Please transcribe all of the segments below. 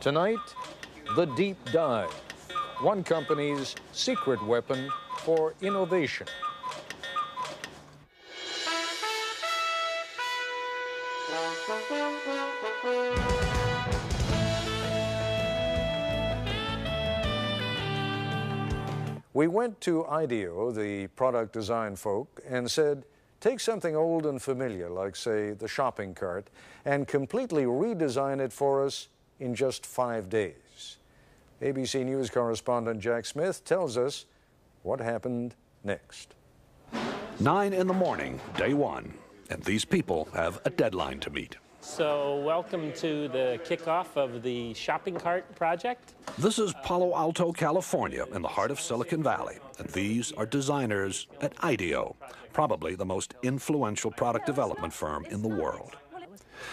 Tonight, the deep dive, one company's secret weapon for innovation. We went to IDEO, the product design folk, and said, take something old and familiar, like, say, the shopping cart, and completely redesign it for us in just 5 days. ABC News correspondent Jack Smith tells us what happened next. 9 in the morning, day one, and these people have a deadline to meet. So welcome to the kickoff of the shopping cart project. This is Palo Alto, California, in the heart of Silicon Valley, and these are designers at IDEO, probably the most influential product development firm in the world.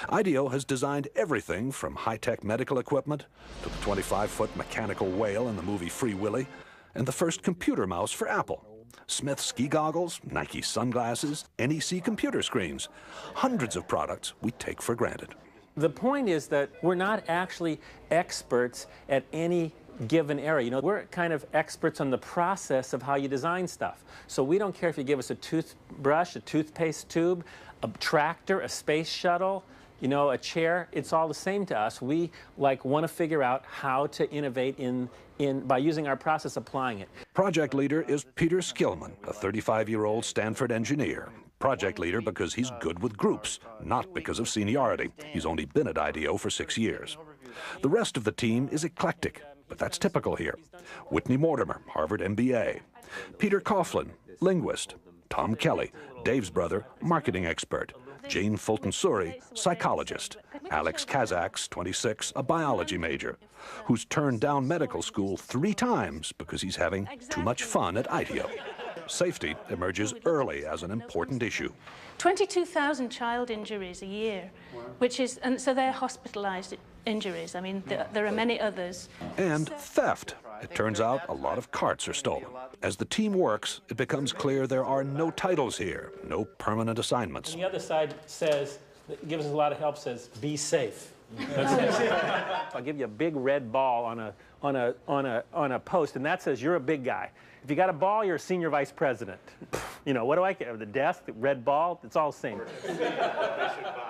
IDEO has designed everything from high-tech medical equipment to the 25-foot mechanical whale in the movie Free Willy and the first computer mouse for Apple. Smith ski goggles, Nike sunglasses, NEC computer screens. Hundreds of products we take for granted. The point is that we're not actually experts at any given area. You know, we're kind of experts on the process of how you design stuff. So we don't care if you give us a toothbrush, a toothpaste tube, a tractor, a space shuttle, you know, a chair. It's all the same to us. We want to figure out how to innovate by using our process, applying it. Project leader is Peter Skillman, a 35-year-old Stanford engineer. Project leader because he's good with groups, not because of seniority. He's only been at IDEO for 6 years. The rest of the team is eclectic, but that's typical here. Whitney Mortimer, Harvard MBA. Peter Coughlin, linguist. Tom Kelly, Dave's brother, marketing expert. Jane Fulton-Suri, psychologist. Alex Kazaks, 26, a biology major, who's turned down medical school 3 times because he's having too much fun at IDEO. Safety emerges early as an important issue. 22,000 child injuries a year, and so they're hospitalized injuries. I mean, there are many others. And theft. It turns out a lot of carts are stolen. As the team works, it becomes clear there are no titles here, no permanent assignments. And the other side says, gives us a lot of help, says, be safe. I'll give you a big red ball on a post, and that says you're a big guy. If you got a ball, you're a senior vice president. You know, what do I care? The desk, the red ball, it's all the same.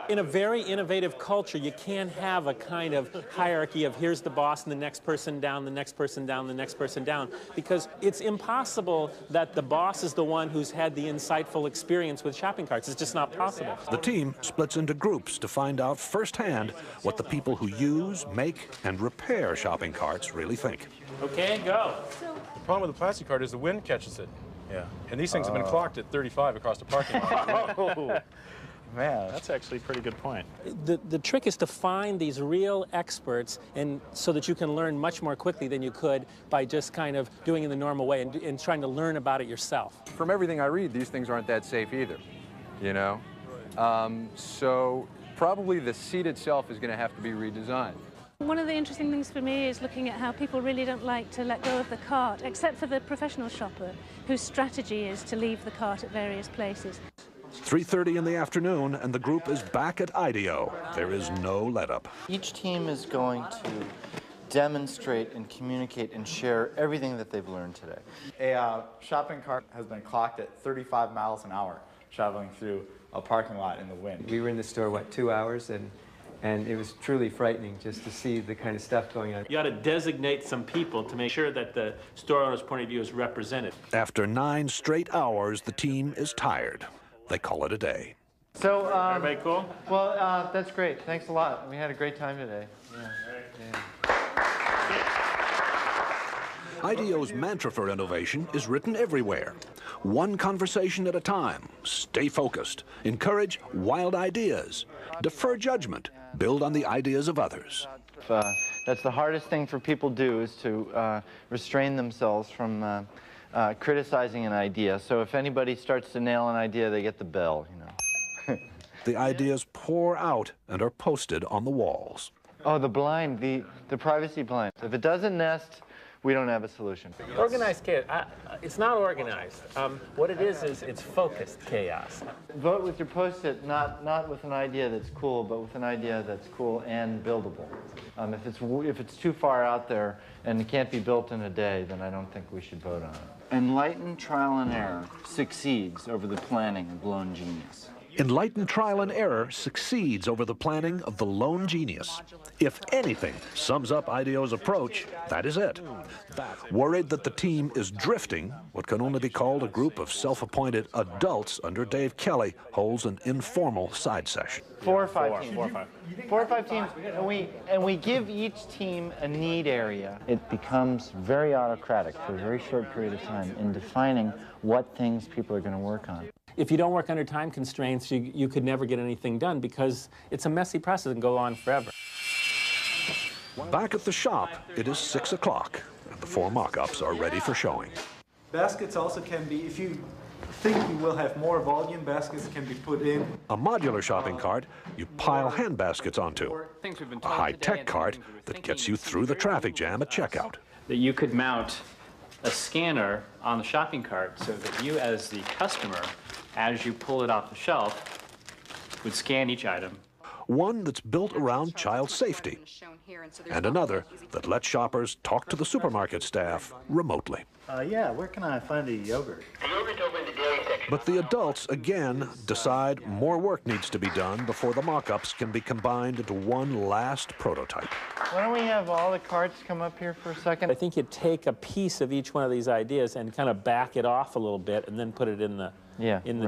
In a very innovative culture, you can't have a kind of hierarchy of here's the boss and the next person down, the next person down, the next person down, because it's impossible that the boss is the one who's had the insightful experience with shopping carts. It's just not possible. The team splits into groups to find out firsthand what the people who use, make, and repair shopping carts really think. Okay, go. The problem with the plastic cart is the wind catches it. Yeah. And these things have been clocked at 35 across the parking lot. Oh, man, that's actually a pretty good point. The trick is to find these real experts, and so that you can learn much more quickly than you could by just kind of doing it the normal way and trying to learn about it yourself. From everything I read, these things aren't that safe either, you know? So probably the seat itself is going to have to be redesigned. One of the interesting things for me is looking at how people really don't like to let go of the cart, except for the professional shopper, whose strategy is to leave the cart at various places. 3:30 in the afternoon, and the group is back at IDEO. There is no let-up. Each team is going to demonstrate and communicate and share everything that they've learned today. A shopping cart has been clocked at 35 miles an hour, traveling through a parking lot in the wind. We were in the store, what, 2 hours, and it was truly frightening just to see the kind of stuff going on. You ought to designate some people to make sure that the store owner's point of view is represented. After 9 straight hours, the team is tired. They call it a day. So, everybody cool? Well, that's great. Thanks a lot. We had a great time today. Yeah. IDEO's mantra for innovation is written everywhere. One conversation at a time. Stay focused. Encourage wild ideas. Defer judgment. Build on the ideas of others. That's the hardest thing for people to do, is to restrain themselves from criticizing an idea. So if anybody starts to nail an idea, they get the bell, you know. The ideas pour out and are posted on the walls. Oh, the blind, the privacy blind. If it doesn't nest we don't have a solution. Organized chaos. It's not organized. What it is it's focused chaos. Vote with your Post-it, not with an idea that's cool, but with an idea that's cool and buildable. If it's too far out there and it can't be built in a day, then I don't think we should vote on it. Enlightened trial and error succeeds over the planning of lone genius. Enlightened trial and error succeeds over the planning of the lone genius. If anything sums up IDEO's approach, that is it. Worried that the team is drifting, what can only be called a group of self-appointed adults under Dave Kelly holds an informal side session. 4 or 5 teams. 4 or 5 teams, and we give each team a need area. It becomes very autocratic for a very short period of time in defining what things people are going to work on. If you don't work under time constraints, you could never get anything done because it's a messy process and go on forever. Back at the shop, it is 6 o'clock, and the 4 mock-ups are ready for showing. Baskets also can be, if you think you will have more volume, baskets can be put in. A modular shopping cart you pile hand baskets onto. A high-tech cart that gets you through the traffic jam at checkout. That you could mount a scanner on the shopping cart so that you as the customer, as you pull it off the shelf, would scan each item. One that's built around child safety, and another that lets shoppers talk to the supermarket staff remotely. Yeah, where can I find a yogurt? But the adults, again, decide more work needs to be done before the mock-ups can be combined into one last prototype. Why don't we have all the carts come up here for a second? I think you take a piece of each one of these ideas and kind of back it off a little bit and then put it in the,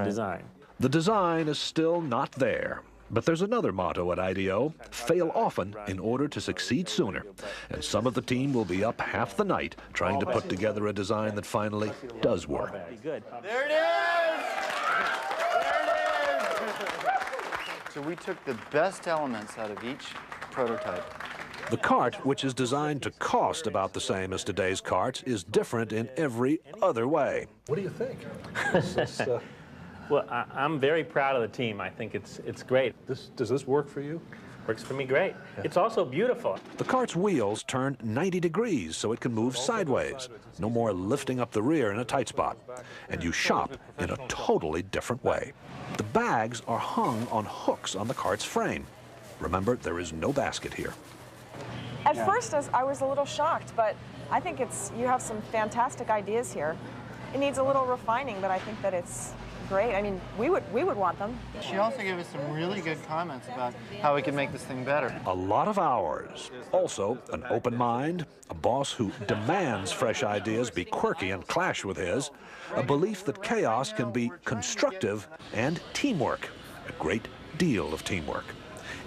design. The design is still not there. But there's another motto at IDEO: fail often in order to succeed sooner. And some of the team will be up half the night trying to put together a design that finally does work. There it is! There it is! So we took the best elements out of each prototype. The cart, which is designed to cost about the same as today's carts, is different in every other way. What do you think? Well, I'm very proud of the team. I think it's great. Does this work for you? Works for me great. Yeah. It's also beautiful. The cart's wheels turn 90 degrees so it can move sideways. No more lifting up the rear in a tight spot. And you shop in a totally different way. The bags are hung on hooks on the cart's frame. Remember, there is no basket here. At first, I was a little shocked, but I think you have some fantastic ideas here. It needs a little refining, but I think that it's great. I mean, we would want them. She also gave us some really good comments about how we can make this thing better. A lot of hours. Also, an open mind, a boss who demands fresh ideas be quirky and clash with his, a belief that chaos can be constructive, and teamwork, a great deal of teamwork.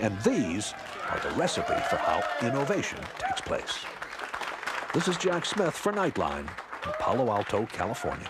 And these are the recipe for how innovation takes place. This is Jack Smith for Nightline in Palo Alto, California.